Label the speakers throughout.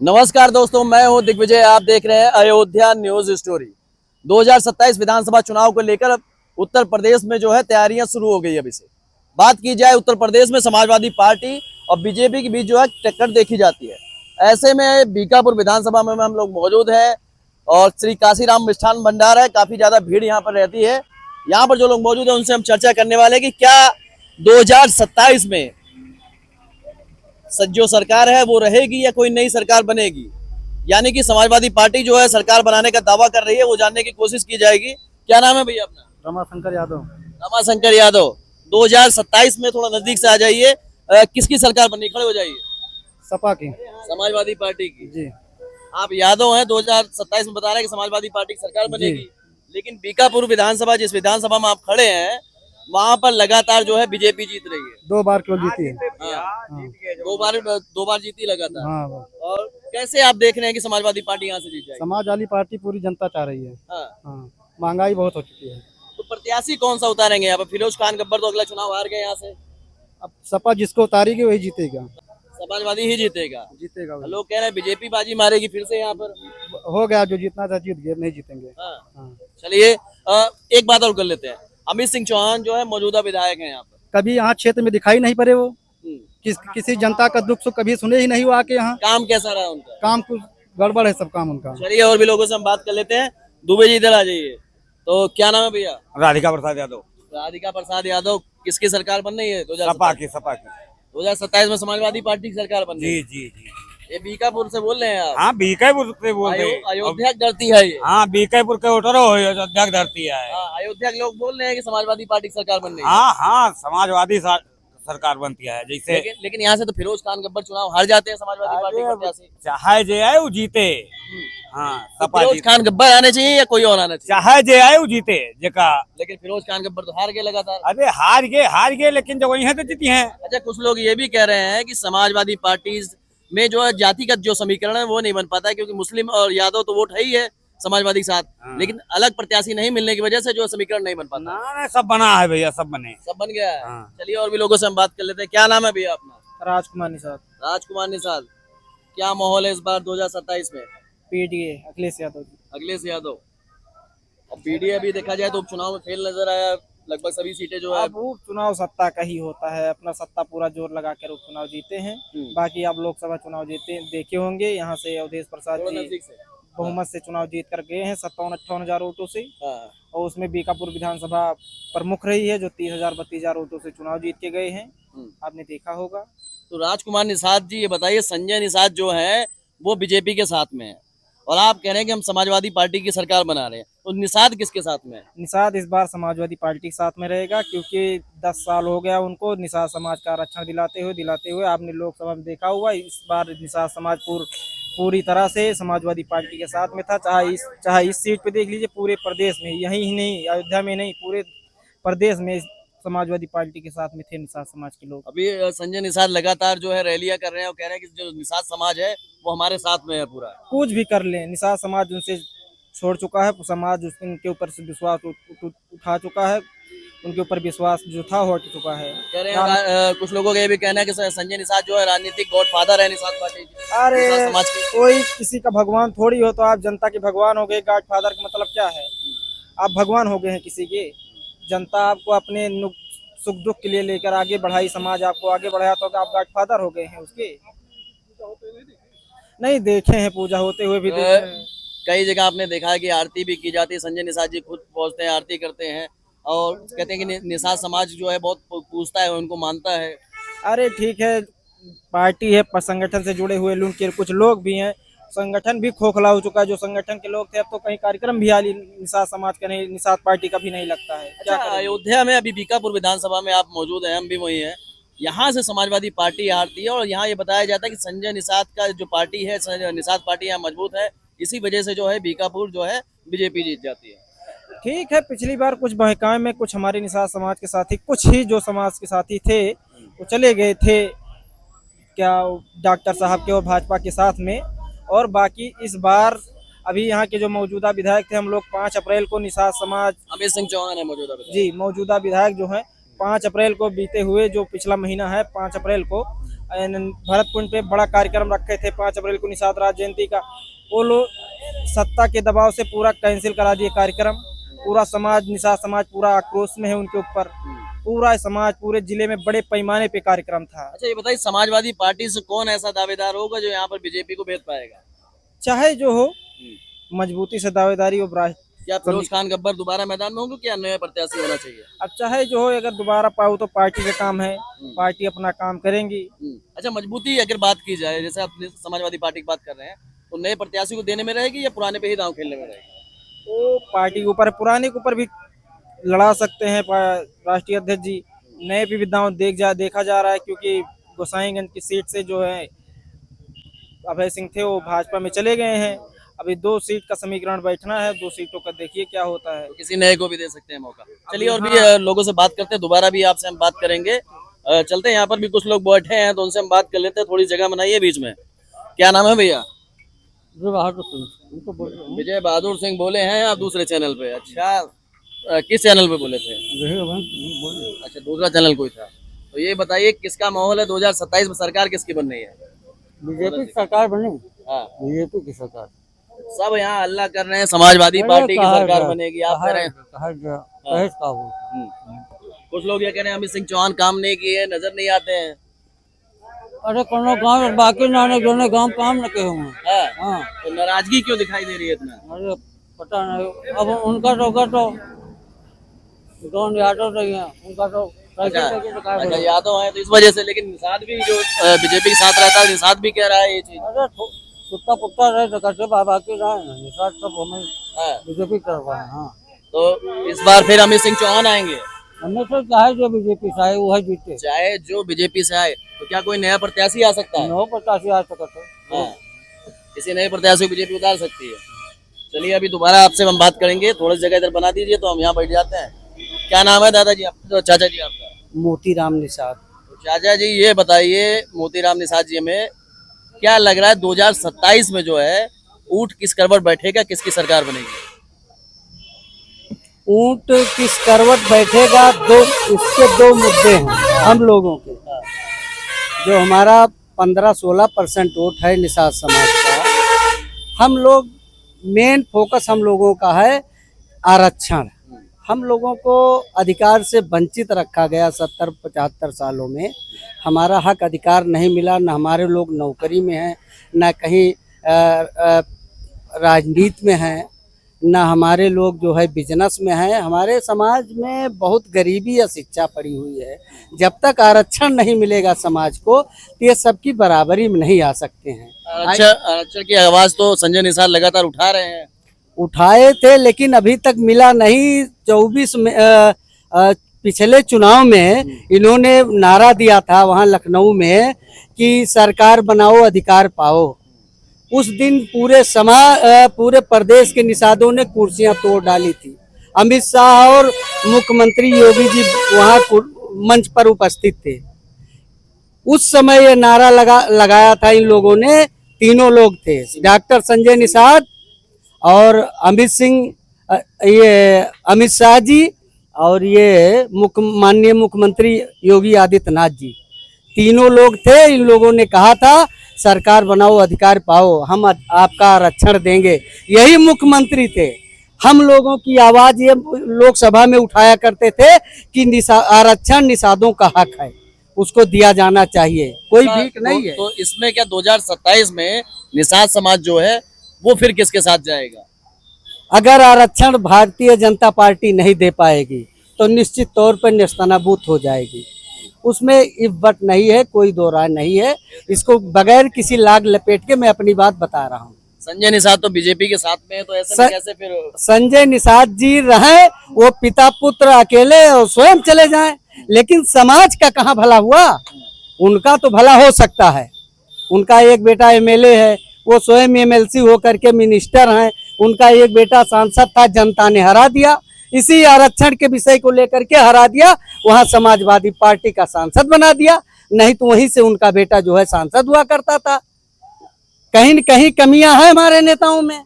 Speaker 1: नमस्कार दोस्तों, मैं हूं दिग्विजय। आप देख रहे हैं अयोध्या न्यूज स्टोरी। 2027 विधानसभा चुनाव को लेकर उत्तर प्रदेश में जो है तैयारियां शुरू हो गई। अभी से बात की जाए, उत्तर प्रदेश में समाजवादी पार्टी और बीजेपी के बीच जो है टक्कर देखी जाती है। ऐसे में बीकापुर विधानसभा में हम लोग मौजूद हैं और श्री काशीराम मिष्ठान भंडार है। काफी ज्यादा भीड़ यहाँ पर रहती है। यहाँ पर जो लोग मौजूद है उनसे हम चर्चा करने वाले हैं कि क्या 2027 में जो सरकार है वो रहेगी या कोई नई सरकार बनेगी। यानी कि समाजवादी पार्टी जो है सरकार बनाने का दावा कर रही है, वो जानने की कोशिश की जाएगी। क्या नाम है भैया अपना?
Speaker 2: रमाशंकर यादव।
Speaker 1: रमाशंकर यादव। 2027 में थोड़ा नजदीक से आ जाइए। किसकी सरकार बनी? खड़े हो जाइए।
Speaker 2: सपा की।
Speaker 1: समाजवादी पार्टी की।
Speaker 2: जी
Speaker 1: आप यादव हैं, 2027 में बता रहे हैं कि समाजवादी पार्टी की सरकार बनेगी। लेकिन बीकापुर विधानसभा, जिस विधानसभा में आप खड़े हैं, वहां पर लगातार जो है बीजेपी जीत रही है।
Speaker 2: 2 बार क्यों जीती है?
Speaker 1: हाँ, दो बार जीती लगातार।
Speaker 2: हाँ,
Speaker 1: और कैसे आप देख रहे हैं कि समाजवादी पार्टी यहाँ से जीत जाएगी?
Speaker 2: समाज वाली पार्टी पूरी जनता चाह रही है।
Speaker 1: हाँ।
Speaker 2: हाँ, महंगाई बहुत हो चुकी है।
Speaker 1: तो प्रत्याशी कौन सा उतारेंगे यहाँ पर? फिरोज खान गब्बर तो अगला चुनाव हार गए यहाँ से।
Speaker 2: अब सपा जिसको उतारेगी वही जीतेगा।
Speaker 1: समाजवादी ही जीतेगा।
Speaker 2: वही।
Speaker 1: लोग कह रहे हैं बीजेपी बाजी मारेगी फिर से यहाँ पर।
Speaker 2: हो गया, जो जीतना था जीत गए, नहीं जीतेंगे।
Speaker 1: हाँ।
Speaker 2: हाँ।
Speaker 1: चलिए, एक बात और कर लेते हैं। अमित सिंह चौहान जो है मौजूदा विधायक है यहाँ पर।
Speaker 2: कभी यहाँ क्षेत्र में दिखाई नहीं पड़े वो।
Speaker 1: हम्म।
Speaker 2: किसी जनता का दुख सुख कभी सुने ही नहीं वो आके यहाँ।
Speaker 1: काम कैसा रहा उनका?
Speaker 2: काम कुछ गड़बड़ है, सब काम उनका।
Speaker 1: चलिए, और भी लोगों से हम बात कर लेते हैं। दुबे जी इधर आ जाइए। तो क्या नाम है भैया?
Speaker 3: राधिका प्रसाद यादव।
Speaker 1: राधिका प्रसाद यादव। किसकी सरकार बन रही है?
Speaker 3: सपा की।
Speaker 1: 2027 में समाजवादी पार्टी की सरकार बन रही है।
Speaker 3: जी जी जी।
Speaker 1: ये बीकापुर से बोल रहे हैं आप?
Speaker 3: हाँ, बीकापुर से बोल रहे हैं।
Speaker 1: अयोध्या डरती है ये।
Speaker 3: हाँ, बीकापुर के वोटर हो, अयोध्या धरती है।
Speaker 1: हाँ, अयोध्या के लोग बोल रहे हैं कि समाजवादी पार्टी की सरकार बन रही है।
Speaker 3: हाँ हाँ, समाजवादी सरकार बनती है जैसे।
Speaker 1: लेकिन यहाँ से तो फिरोज खान गब्बर चुनाव हार जाते हैं समाजवादी पार्टी के प्रत्याशी।
Speaker 3: चाहे जे आए वो जीते। हाँ,
Speaker 1: तो
Speaker 3: सपा
Speaker 1: फिरोज
Speaker 3: जीते।
Speaker 1: खान गब्बर आने चाहिए या कोई और आना चाहिए?
Speaker 3: चाहे जे आए वो जीते जेका।
Speaker 1: लेकिन फिरोज खान गब्बर तो हार गए लगातार।
Speaker 3: अरे हार गए, लेकिन जब वही है तो जीती है।
Speaker 1: अच्छा, कुछ लोग ये भी कह रहे हैं कि समाजवादी पार्टी में जो है जातिगत जो समीकरण है वो नहीं बन पाता है, क्योंकि मुस्लिम और यादव तो वोट है ही है समाजवादी के साथ।
Speaker 3: हाँ।
Speaker 1: लेकिन अलग प्रत्याशी नहीं मिलने की वजह से जो समीकरण नहीं बन पाता।
Speaker 3: ना सब बना है भैया, सब बने।
Speaker 1: सब बन गया है।
Speaker 3: हाँ।
Speaker 1: चलिए, और भी लोगों से हम बात कर लेते हैं। क्या नाम है भैया अपना?
Speaker 2: राजकुमार निषाद।
Speaker 1: राजकुमार निषाद। क्या माहौल है इस बार 2027 में?
Speaker 2: पीडीए अखिलेश यादव जी।
Speaker 1: अखिलेश यादव। और पीडीए भी देखा जाए तो उपचुनाव में फेल नजर आया। लगभग सभी सीटें जो है।
Speaker 2: अब उपचुनाव सत्ता का ही होता है, अपना सत्ता पूरा जोर लगा कर उपचुनाव जीते हैं। बाकी आप लोकसभा चुनाव देखे होंगे, यहाँ से अवधेश प्रसाद
Speaker 1: थोड़ा
Speaker 2: जी
Speaker 1: नजदीक से।
Speaker 2: बहुमत से चुनाव जीत कर गए हैं 57-58 हजार वोटों से।
Speaker 1: हाँ।
Speaker 2: और उसमें बीकापुर विधानसभा प्रमुख रही है, जो 30,000-32,000 वोटों से चुनाव जीत के गए हैं। आपने देखा होगा।
Speaker 1: तो राजकुमार निषाद जी, ये बताइए, संजय निषाद जो है वो बीजेपी के साथ में है और आप कह रहे हैं कि हम समाजवादी पार्टी की सरकार बना रहे हैं, तो निषाद किसके साथ में है?
Speaker 2: निषाद इस बार समाजवादी पार्टी के साथ में रहेगा, क्योंकि 10 साल हो गया उनको निषाद समाज का आरक्षण दिलाते हुए आपने लोकसभा में देखा हुआ। इस बार निषाद समाज पूरी तरह से समाजवादी पार्टी के साथ में था। चाहे इस सीट पे देख लीजिए, पूरे प्रदेश में, यही ही नहीं अयोध्या में नहीं, पूरे प्रदेश में समाजवादी पार्टी के साथ में थे निषाद समाज के लोग।
Speaker 1: अभी संजय निषाद लगातार जो है रैलियां कर रहे हैं और कह रहे हैं कि जो निषाद समाज है वो हमारे साथ में है पूरा।
Speaker 2: कुछ भी कर लें, निषाद समाज उनसे छोड़ चुका है। समाज उनके ऊपर से विश्वास उठा चुका है, उनके ऊपर विश्वास जो था हट चुका है।
Speaker 1: कह रहे हैं कुछ लोगों का ये भी कहना है कि संजय निषाद जो है राजनीतिक गॉडफादर है निषाद पार्टी की।
Speaker 2: अरे
Speaker 1: समाज के
Speaker 2: कोई किसी का भगवान थोड़ी हो, तो आप जनता के भगवान हो गए। गॉडफादर का मतलब क्या है? आप भगवान हो गए हैं किसी के। जनता आपको अपने सुख दुख के लिए लेकर आगे बढ़ाई, समाज आपको आगे बढ़ाया, तो आप गॉडफादर हो गए हैं उसके। नहीं देखे हैं, पूजा होते हुए भी देखे हैं।
Speaker 1: कई जगह आपने देखा है कि आरती भी की जाती है। संजय निषाद जी खुद पहुंचते हैं, आरती करते हैं और कहते हैं कि निषाद समाज जो है बहुत पूछता है, उनको मानता है।
Speaker 2: अरे ठीक है, पार्टी है, संगठन से जुड़े हुए लोग के कुछ लोग भी हैं। संगठन भी खोखला हो चुका है। जो संगठन के लोग थे, अब तो कहीं कार्यक्रम भी हाली निषाद समाज का नहीं, निषाद पार्टी का भी नहीं लगता है।
Speaker 1: अच्छा, अयोध्या में अभी बीकापुर विधानसभा में आप मौजूद हैं, हम भी वही हैं। यहाँ से समाजवादी पार्टी हारती है और यहाँ ये बताया जाता है कि संजय निषाद का जो पार्टी है, निषाद पार्टी यहाँ मजबूत है, इसी वजह से जो है बीकापुर जो है बीजेपी जीत जाती है।
Speaker 2: ठीक है, पिछली बार कुछ बहकावे में कुछ हमारे निषाद समाज के साथी, कुछ ही जो समाज के साथी थे वो चले गए थे, क्या डॉक्टर साहब के और भाजपा के साथ में। और बाकी इस बार अभी यहाँ के जो मौजूदा विधायक थे, हम लोग 5 अप्रैल को निषाद समाज,
Speaker 1: अमित सिंह चौहान है मौजूदा
Speaker 2: जी मौजूदा विधायक जो है, 5 अप्रैल को बीते हुए जो पिछला महीना है 5 अप्रैल को भरतकुंड पे बड़ा कार्यक्रम रखे थे 5 अप्रैल को निषाद राज जयंती का। वो लोग सत्ता के दबाव से पूरा कैंसिल करा दिए कार्यक्रम। पूरा समाज, निषाद समाज पूरा आक्रोश में है उनके ऊपर। पूरा समाज पूरे जिले में बड़े पैमाने पे कार्यक्रम था।
Speaker 1: अच्छा ये बताइए, समाजवादी पार्टी से कौन ऐसा दावेदार होगा जो यहाँ पर बीजेपी को भेद पाएगा?
Speaker 2: चाहे जो हो, मजबूती से दावेदारी और
Speaker 1: क्या फिरोज खान गब्बर दोबारा मैदान में होंगे, क्या नया प्रत्याशी होना चाहिए?
Speaker 2: अब चाहे जो हो, अगर दोबारा पाओ तो पार्टी का काम है, पार्टी अपना काम करेंगी।
Speaker 1: अच्छा मजबूती अगर बात की जाए, जैसे आप समाजवादी पार्टी की बात कर रहे हैं, तो नए प्रत्याशी को देने में रहेगी या पुराने पे ही दांव खेलने में रहेगी?
Speaker 2: वो पार्टी के ऊपर, पुराने के ऊपर भी लड़ा सकते हैं राष्ट्रीय अध्यक्ष जी। नए भी दांव देखा जा रहा है, क्योंकि गोसाईगंज की सीट से जो है अभय सिंह थे, वो भाजपा में चले गए हैं। अभी 2 सीट का समीकरण बैठना है, 2 सीटों का देखिए क्या होता है।
Speaker 1: तो किसी नए को भी दे सकते हैं मौका। चलिए और भी लोगों से बात करते हैं, दोबारा भी आपसे हम बात करेंगे। चलते हैं, यहाँ पर भी कुछ लोग बैठे हैं तो उनसे हम बात कर लेते हैं। थोड़ी जगह बनाइए बीच में। क्या नाम है भैया? विजय बहादुर सिंह बोले हैं आप दूसरे चैनल पे? अच्छा किस चैनल पे बोले थे? अच्छा दूसरा चैनल कोई था। तो ये बताइए किसका माहौल है 2027 में, सरकार किसकी बन रही है?
Speaker 4: बीजेपी की सरकार बनी।
Speaker 1: हाँ
Speaker 4: बीजेपी की सरकार।
Speaker 1: सब यहाँ हल्ला कर रहे हैं समाजवादी पार्टी की सरकार बनेगी, आप कह रहे हैं। कुछ लोग ये कह रहे हैं अमित सिंह चौहान काम नहीं किए, नजर नहीं आते हैं।
Speaker 4: अरे कोनो गांव बाकी नाने जोने गांव काम न के हुए।
Speaker 1: हाँ। तो नाराजगी क्यों दिखाई दे रही है इतना?
Speaker 4: अरे पता नहीं, अब उनका तो दोन यादव नहीं है, उनका तो
Speaker 1: अच्छा यादव है तो इस वजह से। लेकिन निषाद भी जो बीजेपी के साथ रहता है, निषाद भी कह रहा है ये चीज।
Speaker 4: अरे कुत्ता पुत्ता रहे तो करते बाकी रहे, निषाद सब हमें बीजेपी करवा है। हाँ
Speaker 1: तो इस बार फिर अमित सिंह चौहान आएंगे?
Speaker 4: हमें तो चाहे जो बीजेपी से आए वही जीते।
Speaker 1: चाहे जो बीजेपी से आए, तो क्या कोई नया प्रत्याशी आ सकता है?
Speaker 4: 985 आ सकते।
Speaker 1: हाँ। किसी नए प्रत्याशी को बीजेपी उतार सकती है। चलिए अभी दोबारा आपसे हम बात करेंगे। थोड़ी जगह इधर बना दीजिए तो हम यहाँ बैठ जाते हैं। क्या नाम है दादाजी आपका, तो चाचा जी आपका?
Speaker 4: मोतीराम निषाद।
Speaker 1: तो चाचा जी ये बताइए, मोतीराम निषाद जी, में क्या लग रहा है 2027 में जो है ऊंट किस करवट बैठेगा, किसकी सरकार बनेगी?
Speaker 4: ऊंट किस करवट बैठेगा, इसके 2 मुद्दे हैं हम लोगों के। जो हमारा 15-16% वोट है निषाद समाज का, हम लोग मेन फोकस हम लोगों का है आरक्षण। हम लोगों को अधिकार से वंचित रखा गया 70-75 सालों में। हमारा हक अधिकार नहीं मिला, न हमारे लोग नौकरी में हैं, न कहीं राजनीति में हैं, न हमारे लोग जो है बिजनेस में हैं। हमारे समाज में बहुत गरीबी या शिक्षा पड़ी हुई है। जब तक आरक्षण नहीं मिलेगा समाज को, तो ये सबकी बराबरी में नहीं आ सकते हैं।
Speaker 1: आरक्षण की आवाज तो संजय निषाद लगातार उठा रहे हैं।
Speaker 4: उठाए थे, लेकिन अभी तक मिला नहीं। 24 में पिछले चुनाव में इन्होंने नारा दिया था वहां लखनऊ में कि सरकार बनाओ अधिकार पाओ। उस दिन पूरे प्रदेश के निषादों ने कुर्सियां तोड़ डाली थी। अमित शाह और मुख्यमंत्री योगी जी वहां मंच पर उपस्थित थे। उस समय ये नारा लगाया था इन लोगों ने। तीनों लोग थे, डॉक्टर संजय निषाद और अमित शाह जी और ये माननीय मुख्यमंत्री योगी आदित्यनाथ जी। तीनों लोग थे। इन लोगों ने कहा था सरकार बनाओ अधिकार पाओ, हम आपका आरक्षण देंगे। यही मुख्यमंत्री थे। हम लोगों की आवाज ये लोकसभा में उठाया करते थे कि आरक्षण निषादों का हक है, उसको दिया जाना चाहिए, कोई भीख नहीं है।
Speaker 1: तो इसमें क्या 2027 में निषाद समाज जो है वो फिर किसके साथ जाएगा?
Speaker 4: अगर आरक्षण भारतीय जनता पार्टी नहीं दे पाएगी तो निश्चित तौर पर नेस्तनाबूत हो जाएगी। उसमें इफ्बट नहीं है, कोई दो राय नहीं है। इसको बगैर किसी लाग लपेट के मैं अपनी बात बता रहा हूँ।
Speaker 1: संजय निषाद तो बीजेपी के साथ में है, तो ऐसे में कैसे फिर?
Speaker 4: संजय निषाद जी रहे, वो पिता पुत्र अकेले और स्वयं चले जाएं, लेकिन समाज का कहाँ भला हुआ? उनका तो भला हो सकता है। उनका एक बेटा एमएलए है, वो स्वयं एमएलसी होकर के मिनिस्टर हैं। उनका एक बेटा सांसद था, जनता ने हरा दिया। इसी आरक्षण के विषय को लेकर के हरा दिया, वहां समाजवादी पार्टी का सांसद बना दिया। नहीं तो वहीं से उनका बेटा जो है सांसद हुआ करता था। कहीं न कहीं कमियां हैं हमारे नेताओं में।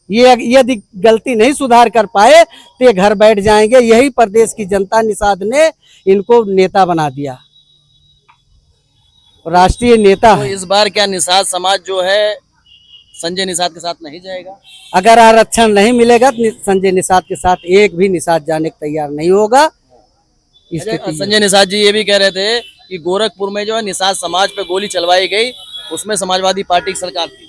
Speaker 4: ये यदि गलती नहीं सुधार कर पाए तो ये घर बैठ जाएंगे। यही प्रदेश की जनता निषाद ने इनको नेता बना दिया। राष्ट्रीय नेता
Speaker 1: तो
Speaker 4: है।
Speaker 1: इस बार क्या निषाद समाज जो है संजय निषाद के साथ नहीं जाएगा?
Speaker 4: अगर आरक्षण नहीं मिलेगा तो संजय निषाद के साथ एक भी निषाद जाने को तैयार नहीं होगा।
Speaker 1: अच्छा,
Speaker 4: स्थिति
Speaker 1: संजय निषाद जी ये भी कह रहे थे कि गोरखपुर में जो है निषाद समाज पे गोली चलवाई गई, उसमें समाजवादी पार्टी की सरकार थी।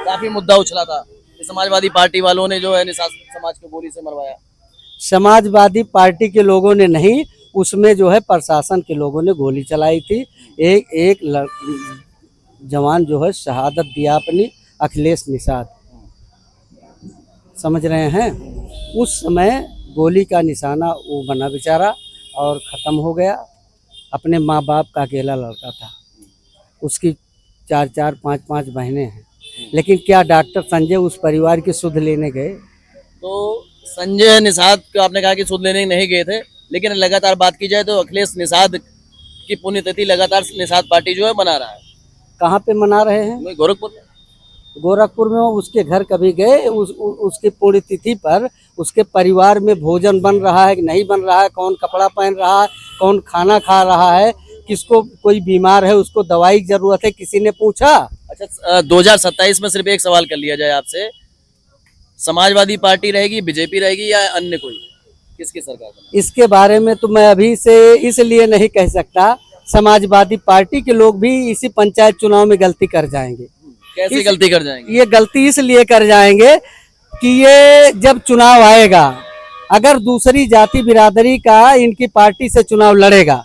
Speaker 1: काफी मुद्दा उछला था कि समाजवादी पार्टी वालों ने जो है निषाद समाज को गोली से मरवाया।
Speaker 4: समाजवादी पार्टी के लोगों ने नहीं, उसमें जो है प्रशासन के लोगों ने गोली चलाई थी। एक जवान जो है शहादत दिया अपनी, अखिलेश निषाद, समझ रहे हैं। उस समय गोली का निशाना वो बना बेचारा और ख़त्म हो गया। अपने माँ बाप का अकेला लड़का था, उसकी 4-4, 5-5 बहनें हैं। लेकिन क्या डॉक्टर संजय उस परिवार की सुध लेने गए?
Speaker 1: तो संजय निषाद को आपने कहा कि सुध लेने नहीं गए थे, लेकिन लगातार बात की जाए तो अखिलेश निषाद की पुण्यतिथि लगातार निषाद पार्टी जो है मना रहा है।
Speaker 4: कहाँ पे मना रहे हैं?
Speaker 1: वही गोरखपुर में।
Speaker 4: गोरखपुर में उसके घर कभी गए? उसकी पुण्यतिथि पर उसके परिवार में भोजन बन रहा है कि नहीं बन रहा है, कौन कपड़ा पहन रहा है, कौन खाना खा रहा है, किसको कोई बीमार है उसको दवाई की जरूरत है, किसी ने पूछा?
Speaker 1: अच्छा, 2027 में सिर्फ एक सवाल कर लिया जाए आपसे, समाजवादी पार्टी रहेगी, बीजेपी रहेगी या अन्य कोई, किसकी सरकार बनेगी?
Speaker 4: इसके बारे में तो मैं अभी से इसलिए नहीं कह सकता। समाजवादी पार्टी के लोग भी इसी पंचायत चुनाव में गलती कर जाएंगे।
Speaker 1: कैसे गलती कर जाएंगे?
Speaker 4: ये गलती इसलिए कर जाएंगे कि ये जब चुनाव आएगा, अगर दूसरी जाति बिरादरी का इनकी पार्टी से चुनाव लड़ेगा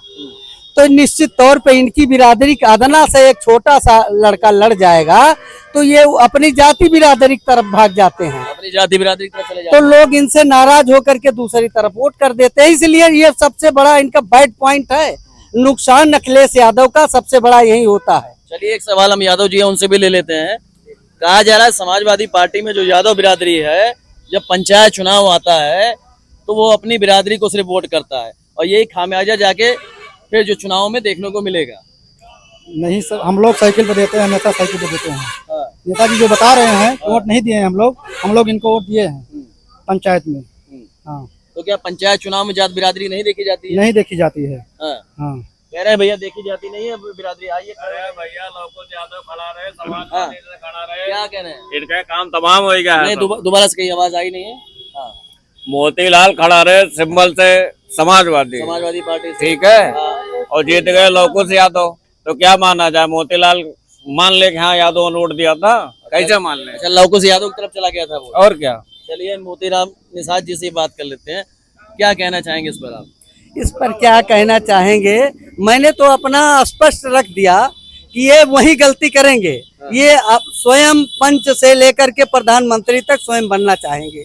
Speaker 4: तो निश्चित तौर पे इनकी बिरादरी का अदना से एक छोटा सा लड़का लड़ जाएगा तो ये अपनी जाति बिरादरी की तरफ भाग जाते हैं।
Speaker 1: अपनी जाति बिरादरी की तरफ चले
Speaker 4: तो
Speaker 1: जाते
Speaker 4: लोग इनसे नाराज होकर के दूसरी तरफ वोट कर देते हैं। इसलिए ये सबसे बड़ा इनका बैड पॉइंट है। नुकसान अखिलेश यादव का सबसे बड़ा यही होता है।
Speaker 1: चलिए एक सवाल हम यादव जी हैं उनसे भी ले लेते हैं। कहा जा रहा है समाजवादी पार्टी में जो यादव बिरादरी है, जब पंचायत चुनाव आता है तो वो अपनी बिरादरी को सिर्फ वोट करता है और यही खामियाजा जाके फिर जो चुनाव में देखने को मिलेगा।
Speaker 5: नहीं सर, हम लोग साइकिल पे देते हैं, हमेशा साइकिल पे देते हैं।
Speaker 1: हाँ।
Speaker 5: नेताजी जो बता रहे हैं वोट नहीं दिए हैं हम लोग इनको वोट दिए हैं पंचायत में। हाँ,
Speaker 1: तो क्या पंचायत चुनाव में जात बिरादरी नहीं देखी जाती है?
Speaker 5: नहीं देखी जाती है।
Speaker 1: हाँ।
Speaker 5: हाँ,
Speaker 1: कह रहे हैं भैया देखी जाती नहीं है बिरादरी। आइए
Speaker 3: भैया लोगों से यादव खड़ा रहे,
Speaker 1: हाँ।
Speaker 3: खड़ा रहे,
Speaker 1: क्या कह रहे हैं?
Speaker 3: इनका काम तमाम हो गया
Speaker 1: नहीं, दोबारा से कहीं आवाज आई नहीं है। हाँ।
Speaker 3: मोतीलाल खड़ा रहे सिंबल से समाजवादी
Speaker 1: पार्टी से।
Speaker 3: ठीक है,
Speaker 1: हाँ।
Speaker 3: और जीत गए लोगों से यादव। तो क्या माना जाए, मोतीलाल मान ले कि हाँ यादव ने वोट दिया था, कैसे मान ले?
Speaker 1: अच्छा, लौकुश यादव की तरफ चला गया था वो।
Speaker 3: और क्या।
Speaker 1: चलिए मोतीराम निषाद जी से बात कर लेते हैं, क्या कहना चाहेंगे इस पर आप?
Speaker 4: इस पर क्या कहना चाहेंगे, मैंने तो अपना स्पष्ट रख दिया कि ये वही गलती करेंगे। ये स्वयं पंच से लेकर के प्रधानमंत्री तक स्वयं बनना चाहेंगे।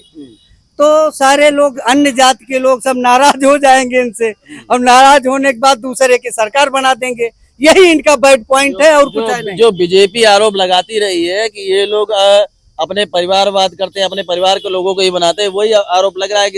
Speaker 4: तो सारे लोग, अन्य जाति के लोग सब नाराज हो जाएंगे इनसे, और नाराज होने के बाद दूसरे की सरकार बना देंगे। यही इनका बैड पॉइंट है और कुछ नहीं।
Speaker 1: जो बीजेपी आरोप लगाती रही है कि ये लोग अपने परिवारवाद करते हैं, अपने परिवार के लोगों को ही बनाते हैं, वही आरोप लग रहा है कि